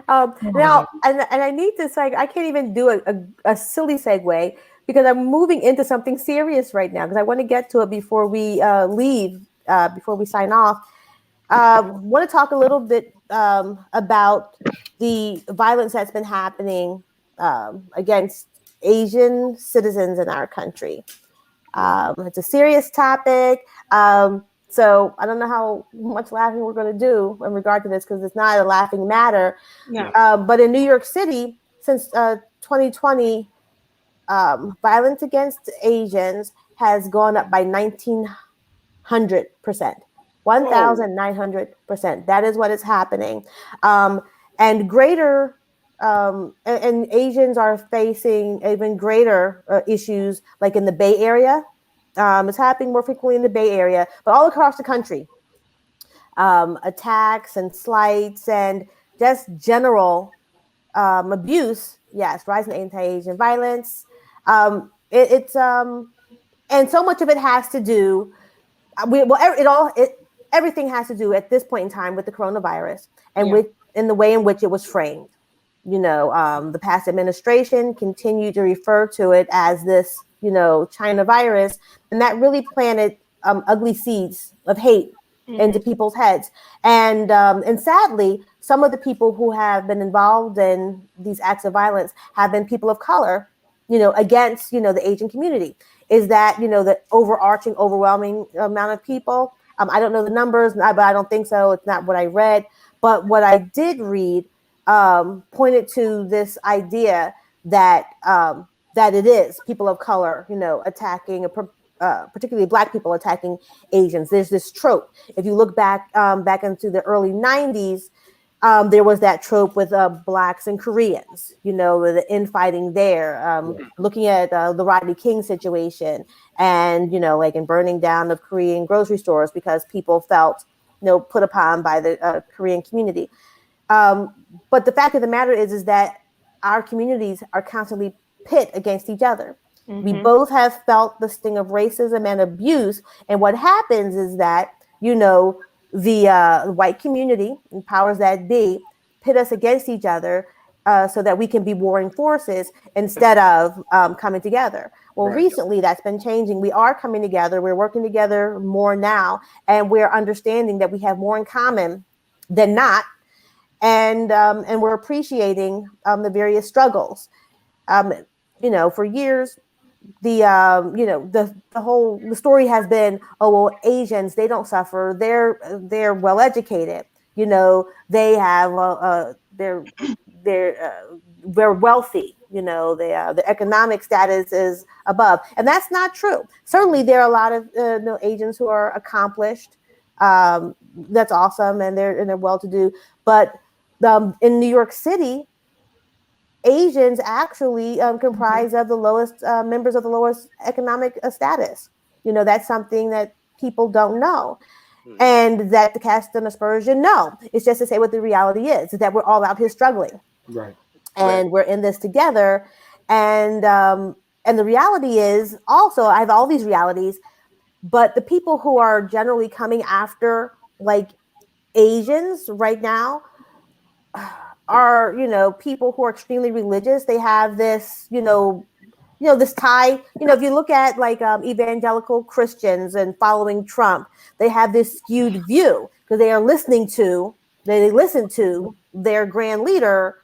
Now, and I need to say, I can't even do a silly segue because I'm moving into something serious right now because I want to get to it before we leave, before we sign off. Want to talk a little bit about the violence that's been happening against Asian citizens in our country. It's a serious topic. So I don't know how much laughing we're going to do in regard to this because it's not a laughing matter. Yeah. But in New York City, since 2020, violence against Asians has gone up by 1,900%. Whoa. 1,900%. That is what is happening. Um, and greater, and Asians are facing even greater issues, like in the Bay Area. It's happening more frequently in the Bay Area, but all across the country. Attacks and slights and just general abuse. Yes, rising anti-Asian violence. It's and so much of it has to do. Everything has to do at this point in time with the coronavirus and Yeah. with in the way in which it was framed. The past administration continued to refer to it as this, China virus, and that really planted ugly seeds of hate into Mm-hmm. people's heads. And sadly, some of the people who have been involved in these acts of violence have been people of color, against, the Asian community. Is that, the overarching, overwhelming amount of people? I don't know the numbers, but I don't think so. It's not what I read. But what I did read pointed to this idea that that it is people of color, attacking, particularly Black people attacking Asians. There's this trope. If you look back into the early '90s, there was that trope with Blacks and Koreans, the infighting there. Looking at the Rodney King situation, and like in burning down of Korean grocery stores because people felt, put upon by the Korean community. Um, but the fact of the matter is that our communities are constantly pit against each other. We Mm-hmm. both have felt the sting of racism and abuse. And what happens is that, the white community and powers that be pit us against each other so that we can be warring forces instead of coming together. Well, Right. recently that's been changing. We are coming together. We're working together more now. And we're understanding that we have more in common than not, and we're appreciating the various struggles. Um, for years, the story has been, oh well, Asians, they don't suffer. They're well educated. They have they're wealthy. The economic status is above, and that's not true. Certainly, there are a lot of Asians who are accomplished. That's awesome, and they're well to do. But in New York City, Asians actually Mm-hmm. comprise of the lowest members of the lowest economic status. That's something that people don't know. Hmm. And that the cast an aspersion, no. It's just to say what the reality is that we're all out here struggling Right. Right. and we're in this together. And the reality is also, I have all these realities, but the people who are generally coming after like Asians right now are, people who are extremely religious. They have this, this tie. If you look at like evangelical Christians and following Trump, they have this skewed view because they listen to their grand leader,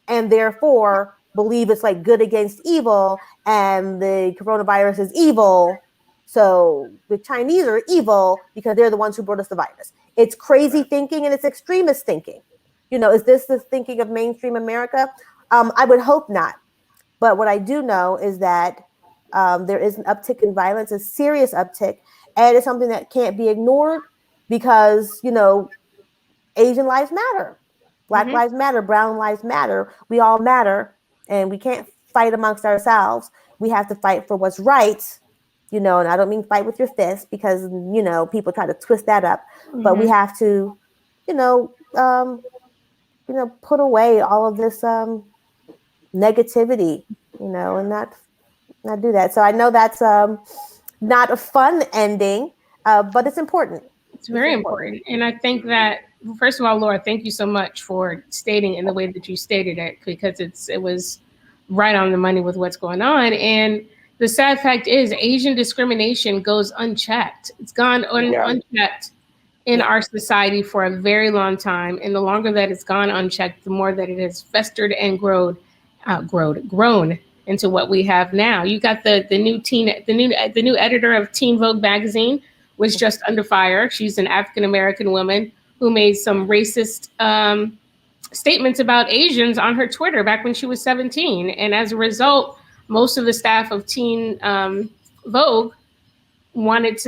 and therefore believe it's like good against evil, and the coronavirus is evil. So the Chinese are evil because they're the ones who brought us the virus. It's crazy Right. thinking and it's extremist thinking. Is this the thinking of mainstream America? I would hope not. But what I do know is that there is an uptick in violence, a serious uptick, and it's something that can't be ignored because, Asian lives matter. Black Mm-hmm. lives matter. Brown lives matter. We all matter. And we can't fight amongst ourselves. We have to fight for what's right. And I don't mean fight with your fist because, people try to twist that up. But we Mm-hmm. have to, you know, um, put away all of this negativity, and not do that. So I know that's not a fun ending, but it's important. It's It's very important. important, and I think that first of all, Laura, thank you so much for stating in the way that you stated it, because it was right on the money with what's going on. And the sad fact is, Asian discrimination goes unchecked. It's gone unchecked in our society for a very long time, and the longer that it's gone unchecked, the more that it has festered and grown into what we have now. You got the new editor of Teen Vogue magazine was just under fire. She's an African American woman who made some racist statements about Asians on her Twitter back when she was 17, and as a result, most of the staff of Teen Vogue wanted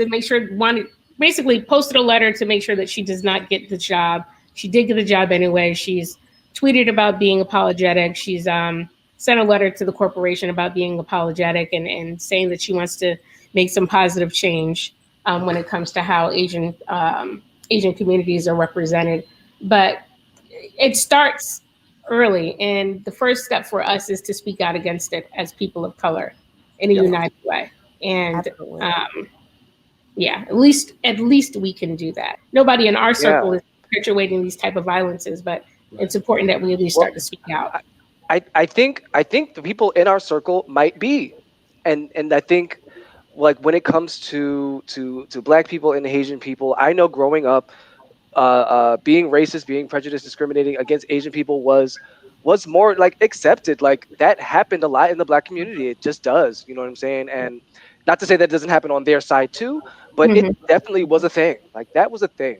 basically posted a letter to make sure that she does not get the job. She did get the job anyway. She's tweeted about being apologetic. She's sent a letter to the corporation about being apologetic and saying that she wants to make some positive change when it comes to how Asian communities are represented. But it starts early, and the first step for us is to speak out against it as people of color in a united way. And at least we can do that. Nobody in our circle is perpetuating these type of violences, but it's important that we at least start to speak out. I think the people in our circle might be, and I think, like, when it comes to Black people and Asian people, I know growing up, being racist, being prejudiced, discriminating against Asian people was more like accepted. Like, that happened a lot in the Black community. It just does. You know what I'm saying? And not to say that doesn't happen on their side too, but it definitely was a thing. Like, that was a thing,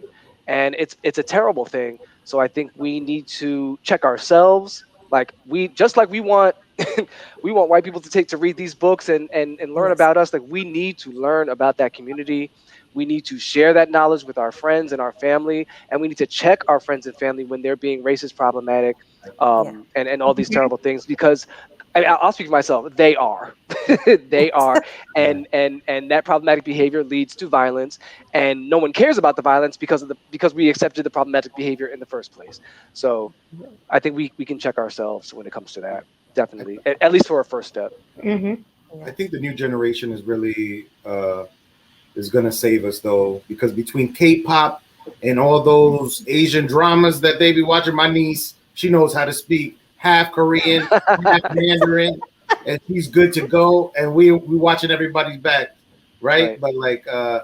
and it's a terrible thing. So I think we need to check ourselves. Like, we want we want white people to read these books and learn about us. Like, we need to learn about that community. We need to share that knowledge with our friends and our family, and we need to check our friends and family when they're being racist, problematic, and all these terrible things. Because I'll speak for myself. They are, they are, and that problematic behavior leads to violence, and no one cares about the violence because we accepted the problematic behavior in the first place. So I think we can check ourselves when it comes to that. Definitely, at least for a first step. I think the new generation is really is going to save us, though, because between K-pop and all those Asian dramas that they be watching, my niece, she knows how to speak half Korean, half Mandarin, and she's good to go. And we watching everybody's back, right? But like, I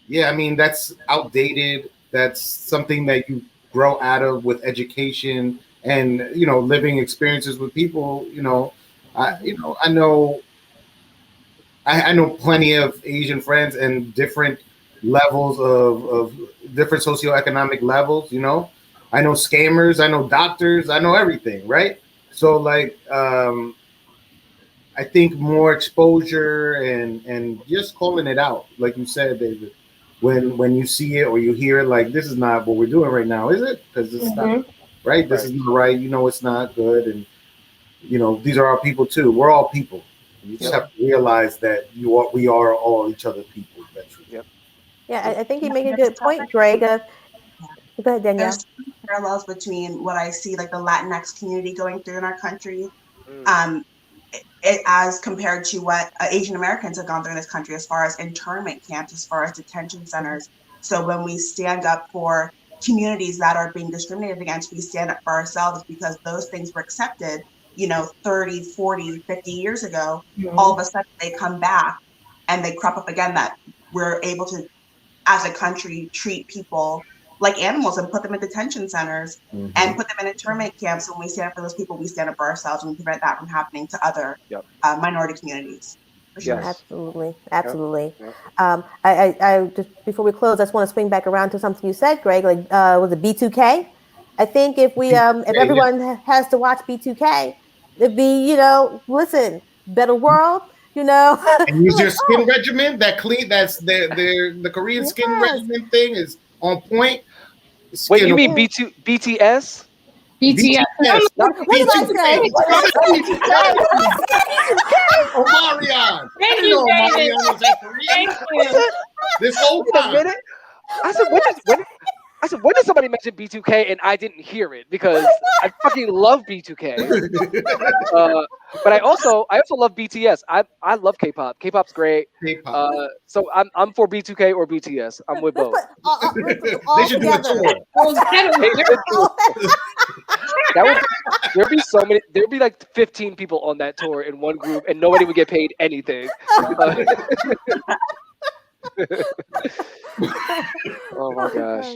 mean, that's outdated. That's something that you grow out of with education and living experiences with people. I know plenty of Asian friends and different levels of different socioeconomic levels. I know scammers, I know doctors, I know everything, right? So like, I think more exposure and just calling it out, like you said, David. When you see it or you hear it, like, this is not what we're doing right now, is it? Because it's not right. This is not right. It's not good, and these are our people too. We're all people. You just have to realize that we are all each other's people. Yeah, I think you make a good point, Greg. Go ahead, Danielle. There's parallels between what I see, like the Latinx community going through in our country, as compared to what Asian Americans have gone through in this country, as far as internment camps, as far as detention centers. So when we stand up for communities that are being discriminated against, we stand up for ourselves, because those things were accepted 30, 40, 50 years ago. All of a sudden they come back and they crop up again, that we're able to, as a country, treat people like animals and put them in detention centers and put them in internment camps. When we stand up for those people, we stand up for ourselves, and we prevent that from happening to other minority communities. Sure. Absolutely. I just, before we close, I just want to swing back around to something you said, Greg. Like, was it B2K? I think if everyone has to watch B2K, it'd be, listen, better world. And use your skin regimen. That clean. That's the Korean skin regimen thing is on point. Wait, you mean BTS? BTS. What did I say? Omarion. Thank you, David. Thank you. This whole time. I said, when I said, when did somebody mention B2K and I didn't hear it? Because I fucking love B2K. But I also love BTS. I love K-pop. K-pop's great. K-pop. So I'm for B2K or BTS. I'm with Let's both. put all They should do a together. tour. Well, They should do it. That would there'd be so many. There'd be like 15 people on that tour in one group, and nobody would get paid anything. Oh my gosh.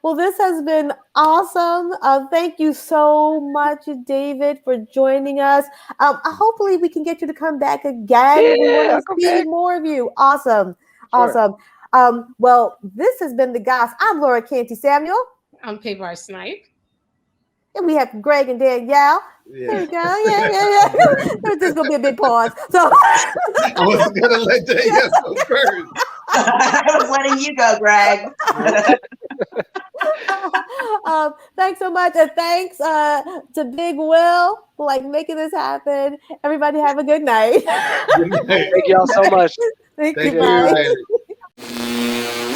Well, this has been awesome. Thank you so much, David, for joining us. Hopefully, we can get you to come back again. We Yeah, want to come see back. more of you. Awesome. Sure. Awesome. Well, this has been the Goss. I'm Laura Canty Samuel. I'm Payvar Snipe. And we have Greg and Danielle. Yeah. There we go. Yeah. There's just going to be a big pause. So I was gonna let Danielle go first. I was letting you go, Greg. Thanks so much. And thanks to Big Will for like making this happen. Everybody have a good night. Good night. Thank y'all so much. Thank Thank you. you. Bye. Riley.